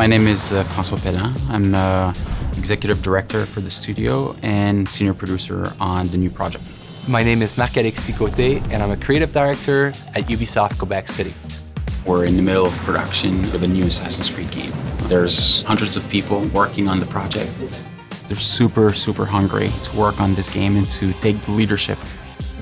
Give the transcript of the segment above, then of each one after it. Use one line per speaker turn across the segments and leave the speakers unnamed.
My name is François Pellin. I'm executive director for the studio and senior producer on the new project.
My name is Marc-Alexis Côté, and I'm a creative director at Ubisoft Quebec City.
We're in the middle of production of a new Assassin's Creed game. There's hundreds of people working on the project. They're super hungry to work on this game and to take the leadership.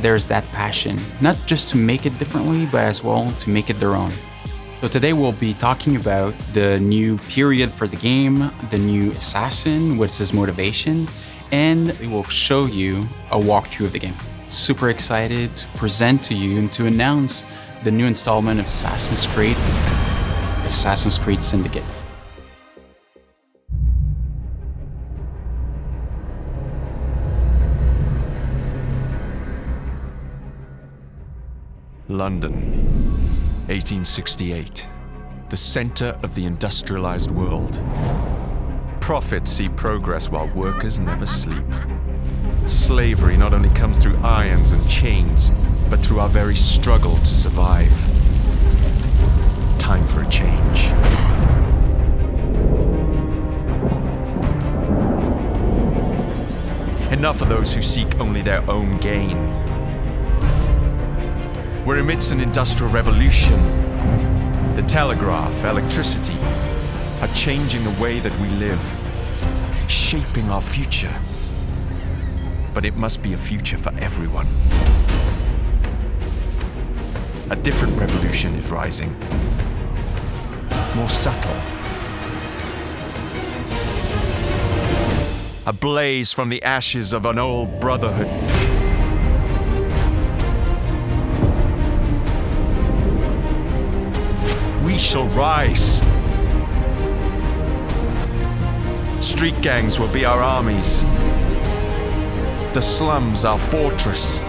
There's that passion, not just to make it differently, but as well to make it their own. So today we'll be talking about the new period for the game, the new assassin, what's his motivation, and we will show you a walkthrough of the game. Super excited to present to you and to announce the new installment of Assassin's Creed Syndicate.
London, 1868, the center of the industrialized world. Profits see progress while workers never sleep. Slavery not only comes through irons and chains, but through our very struggle to survive. Time for a change. Enough of those who seek only their own gain. We're amidst an industrial revolution. The telegraph, electricity, are changing the way that we live, shaping our future. But it must be a future for everyone. A different revolution is rising, more subtle. A blaze from the ashes of an old brotherhood. We shall rise. Street gangs will be our armies. The slums our fortress.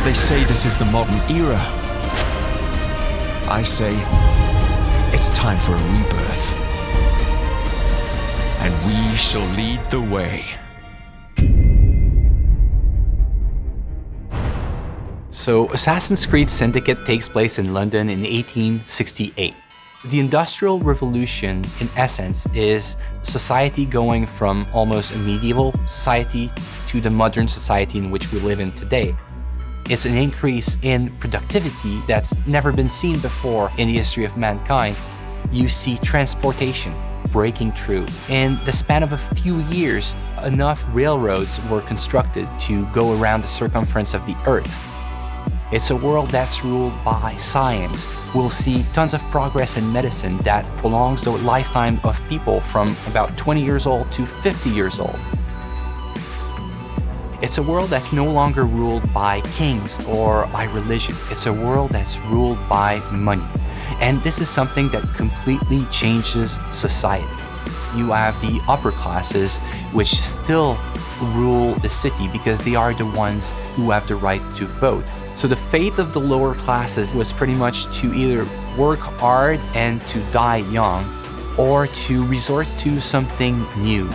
They say this is the modern era. I say it's time for a rebirth. And we shall lead the way.
So, Assassin's Creed Syndicate takes place in London in 1868. The Industrial Revolution, in essence, is society going from almost a medieval society to the modern society in which we live in today. It's an increase in productivity that's never been seen before in the history of mankind. You see transportation breaking through. In the span of a few years, enough railroads were constructed to go around the circumference of the Earth. It's a world that's ruled by science. We'll see tons of progress in medicine that prolongs the lifetime of people from about 20 years old to 50 years old. It's a world that's no longer ruled by kings or by religion. It's a world that's ruled by money. And this is something that completely changes society. You have the upper classes, which still rule the city because they are the ones who have the right to vote. So the fate of the lower classes was pretty much to either work hard and to die young, or to resort to something new.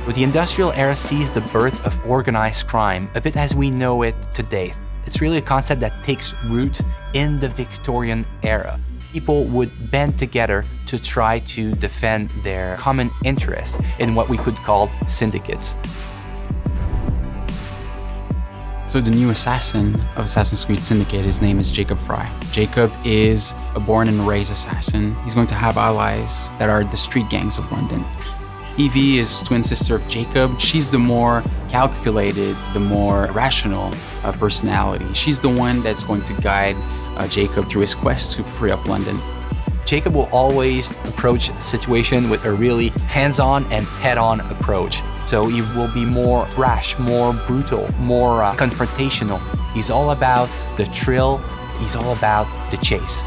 But the industrial era sees the birth of organized crime, a bit as we know it today. It's really a concept that takes root in the Victorian era. People would band together to try to defend their common interests in what we could call syndicates.
So the new assassin of Assassin's Creed Syndicate, his name is Jacob Frye. Jacob is a born and raised assassin. He's going to have allies that are the street gangs of London. Evie is twin sister of Jacob. She's the more calculated, the more rational personality. She's the one that's going to guide Jacob through his quest to free up London.
Jacob will always approach the situation with a really hands-on and head-on approach. So he will be more brash, more brutal, more confrontational. He's all about the thrill. He's all about the chase.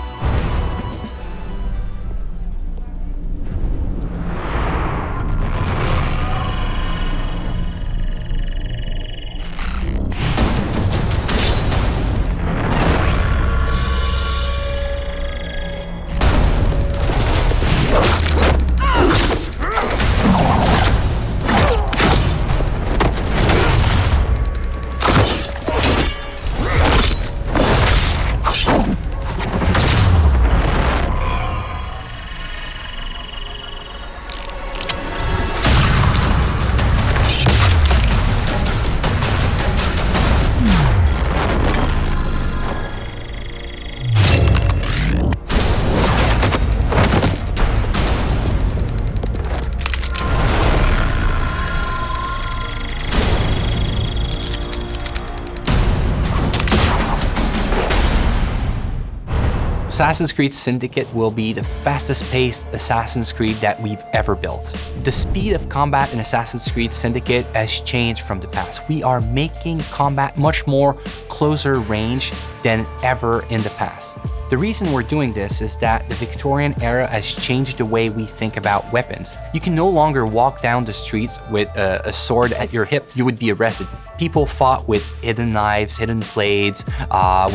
Assassin's Creed Syndicate will be the fastest-paced Assassin's Creed that we've ever built. The speed of combat in Assassin's Creed Syndicate has changed from the past. We are making combat much more closer range than ever in the past. The reason we're doing this is that the Victorian era has changed the way we think about weapons. You can no longer walk down the streets with a sword at your hip. You would be arrested. People fought with hidden knives, hidden blades,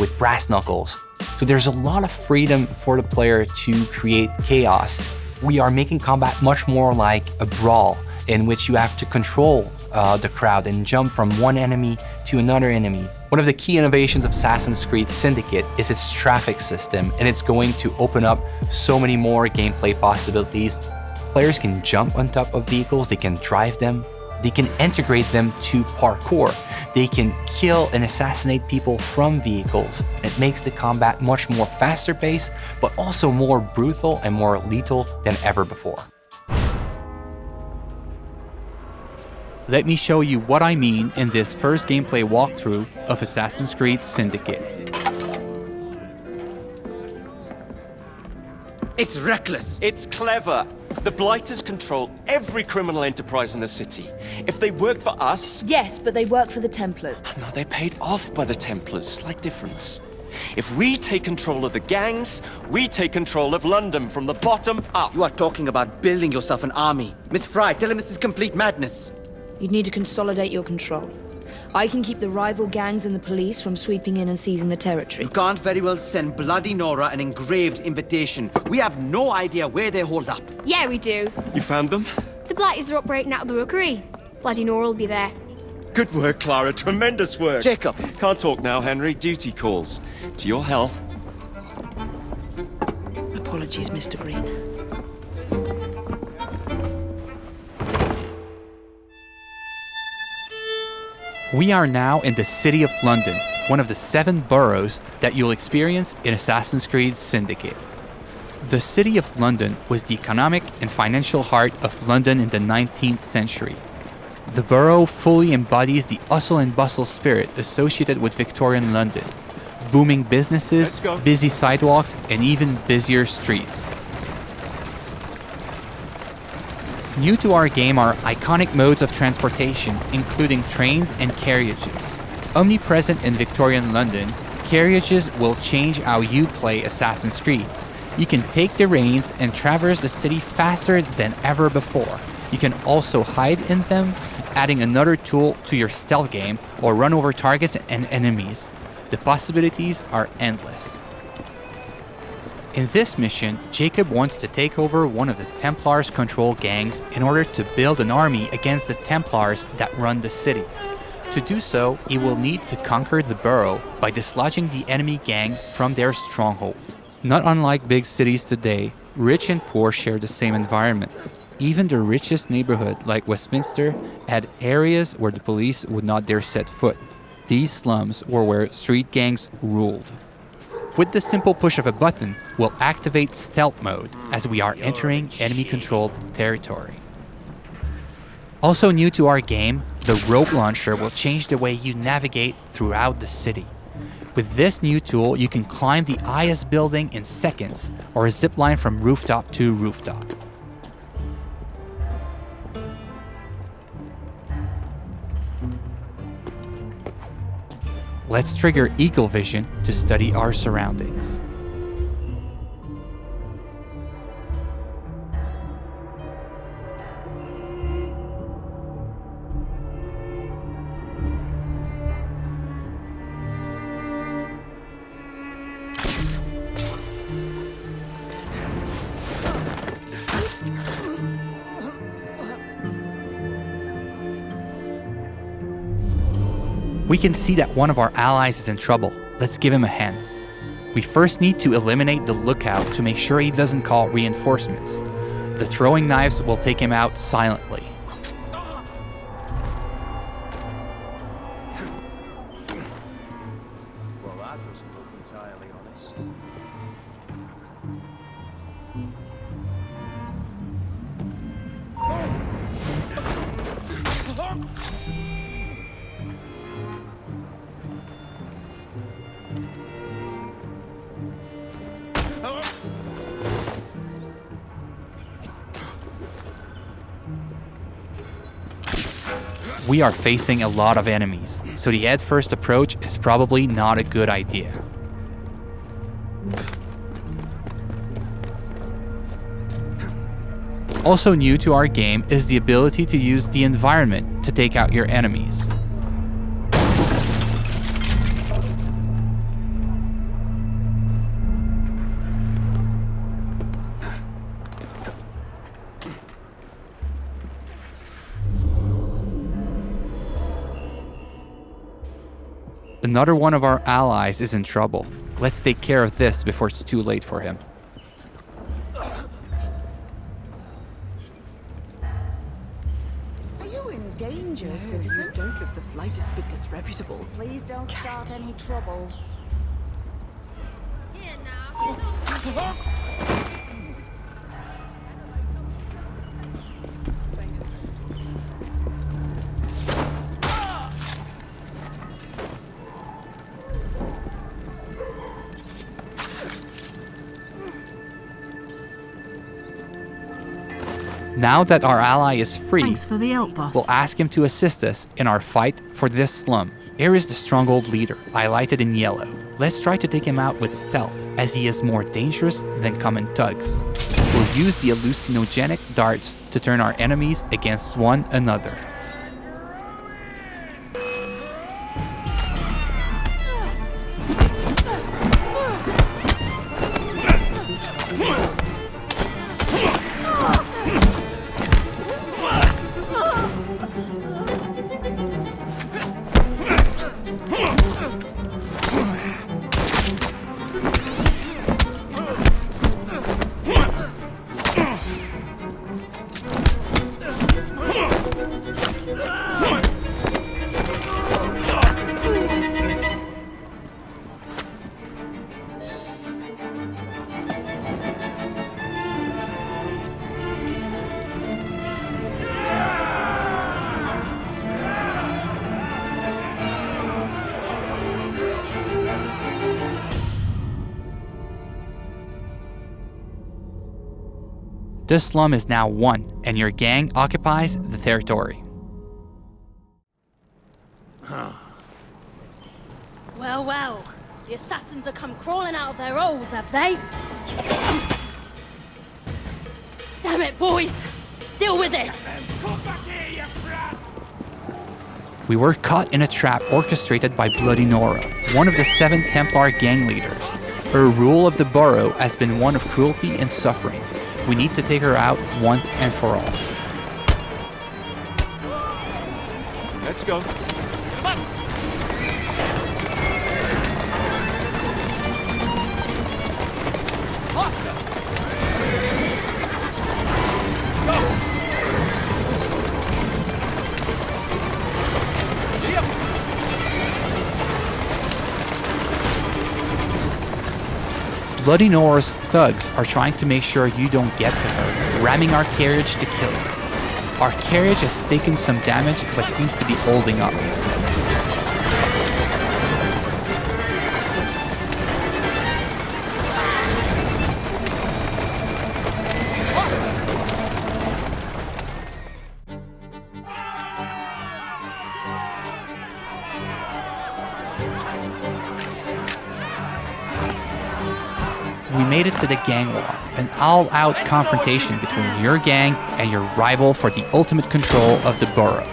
with brass knuckles. So there's a lot of freedom for the player to create chaos. We are making combat much more like a brawl in which you have to control the crowd and jump from one enemy to another enemy. One of the key innovations of Assassin's Creed Syndicate is its traffic system, and it's going to open up so many more gameplay possibilities. Players can jump on top of vehicles, they can drive them, they can integrate them to parkour. They can kill and assassinate people from vehicles. It makes the combat much more faster paced, but also more brutal and more lethal than ever before. Let me show you what I mean in this first gameplay walkthrough of Assassin's Creed Syndicate.
It's reckless.
It's clever. The Blighters control every criminal enterprise in the city. If they work for us...
Yes, but they work for the Templars.
No, they're paid off by the Templars. Slight difference. If we take control of the gangs, we take control of London from the bottom up.
You are talking about building yourself an army. Miss Fry, tell him this is complete madness.
You'd need to consolidate your control. I can keep the rival gangs and the police from sweeping in and seizing the territory.
You can't very well send Bloody Nora an engraved invitation. We have no idea where they hold up.
Yeah, we do.
You found them?
The Blighters are operating out of the rookery. Bloody Nora will be there.
Good work, Clara. Tremendous work.
Jacob.
Can't talk now, Henry. Duty calls. To your health.
Apologies, Mr. Green.
We are now in the city of London, one of the 7 boroughs that you'll experience in Assassin's Creed Syndicate. The city of London was the economic and financial heart of London in the 19th century. The borough fully embodies the hustle and bustle spirit associated with Victorian London. Booming businesses, busy sidewalks, and even busier streets. New to our game are iconic modes of transportation, including trains and carriages. Omnipresent in Victorian London, carriages will change how you play Assassin's Creed. You can take the reins and traverse the city faster than ever before. You can also hide in them, adding another tool to your stealth game, or run over targets and enemies. The possibilities are endless. In this mission, Jacob wants to take over one of the Templars' control gangs in order to build an army against the Templars that run the city. To do so, he will need to conquer the borough by dislodging the enemy gang from their stronghold. Not unlike big cities today, rich and poor share the same environment. Even the richest neighborhood, like Westminster, had areas where the police would not dare set foot. These slums were where street gangs ruled. With the simple push of a button, we'll activate stealth mode as we are entering enemy-controlled territory. Also new to our game, the rope launcher will change the way you navigate throughout the city. With this new tool, you can climb the highest building in seconds or zip line from rooftop to rooftop. Let's trigger Eagle Vision to study our surroundings. We can see that one of our allies is in trouble. Let's give him a hand. We first need to eliminate the lookout to make sure he doesn't call reinforcements. The throwing knives will take him out silently.
Well, that doesn't look entirely honest.
We are facing a lot of enemies, so the head-first approach is probably not a good idea. Also new to our game is the ability to use the environment to take out your enemies. Another one of our allies is in trouble. Let's take care of this before it's too late for him.
Are you in danger, citizen?
You don't look the slightest bit disreputable.
Please don't start any trouble.
Here now.
Now that our ally is free,
Thanks for the help, boss.
we'll ask him to assist us in our fight for this slum. Here is the stronghold leader, highlighted in yellow. Let's try to take him out with stealth, as he is more dangerous than common thugs. We'll use the hallucinogenic darts to turn our enemies against one another. This slum is now won, and your gang occupies the territory.
Well, well, the assassins have come crawling out of their holes, have they? Damn it, boys! Deal with this!
We were caught in a trap orchestrated by Bloody Nora, one of the 7 Templar gang leaders. Her rule of the borough has been one of cruelty and suffering. We need to take her out once and for all.
Let's go. Come on. Faster. Go. Yep.
Bloody Nora's thugs are trying to make sure you don't get to her, ramming our carriage to kill her. Our carriage has taken some damage but seems to be holding up. We made it to the gang war, an all-out confrontation between your gang and your rival for the ultimate control of the borough.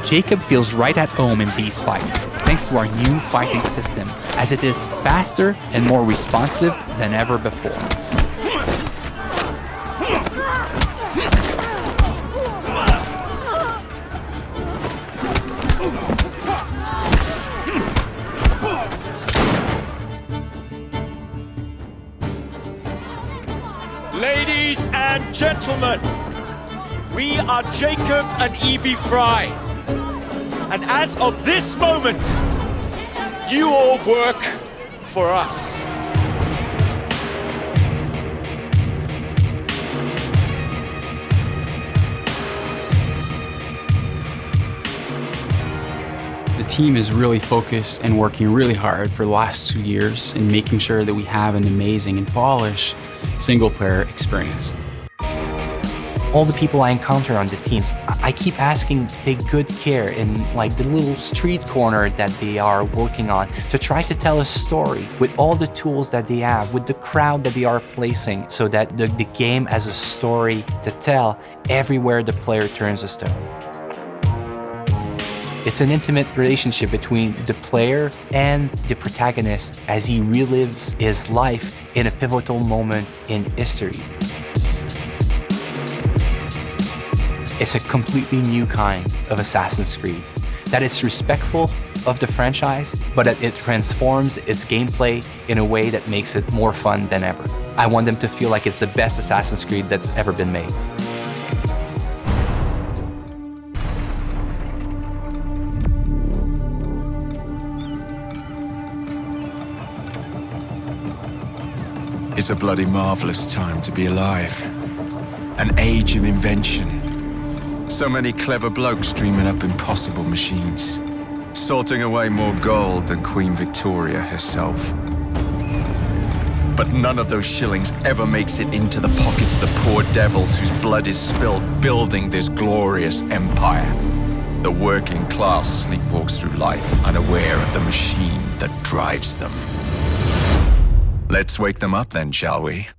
Jacob feels right at home in these fights, thanks to our new fighting system, as it is faster and more responsive than ever before.
Ladies and gentlemen, we are Jacob and Evie Fry. And as of this moment, you all work for us.
The team is really focused and working really hard for the last 2 years in making sure that we have an amazing and polished single-player experience.
all the people I encounter on the teams, I keep asking to take good care in like the little street corner that they are working on, to try to tell a story with all the tools that they have, with the crowd that they are placing, so that the game has a story to tell everywhere the player turns a stone. It's an intimate relationship between the player and the protagonist as he relives his life in a pivotal moment in history. It's a completely new kind of Assassin's Creed, that it's respectful of the franchise, but that it transforms its gameplay in a way that makes it more fun than ever. I want them to feel like it's the best Assassin's Creed that's ever been made.
It's a bloody marvelous time to be alive. An age of invention. So many clever blokes dreaming up impossible machines, sorting away more gold than Queen Victoria herself. But none of those shillings ever makes it into the pockets of the poor devils whose blood is spilled building this glorious empire. The working class sleepwalks through life, unaware of the machine that drives them. Let's wake them up then, shall we?